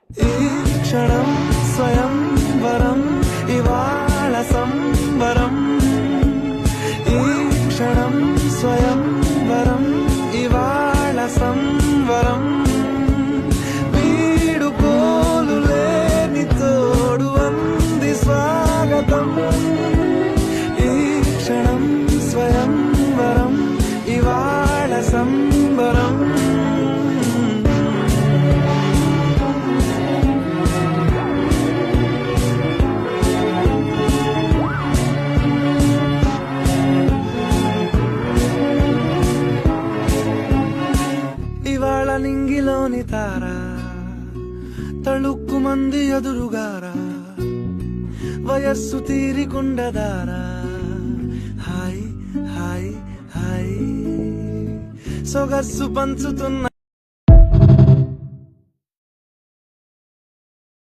ఈ క్షణం స్వయంవరం ఇవాళ సంబరం. ఈ క్షణం స్వయంవరం ఇవాళ సంబరం. వీడు పోలు లేని తోడు అంది స్వాగతం. ఈ క్షణం స్వయంవరం ఇవాళ సంబరం. ఇవాళ నింగిలోని తార తళుక్కు మంది ఎదురుగారా, వయస్సు తీరికుండదారా. హాయ్ హాయ్ హాయ్ సొగస్సు పంచుతున్న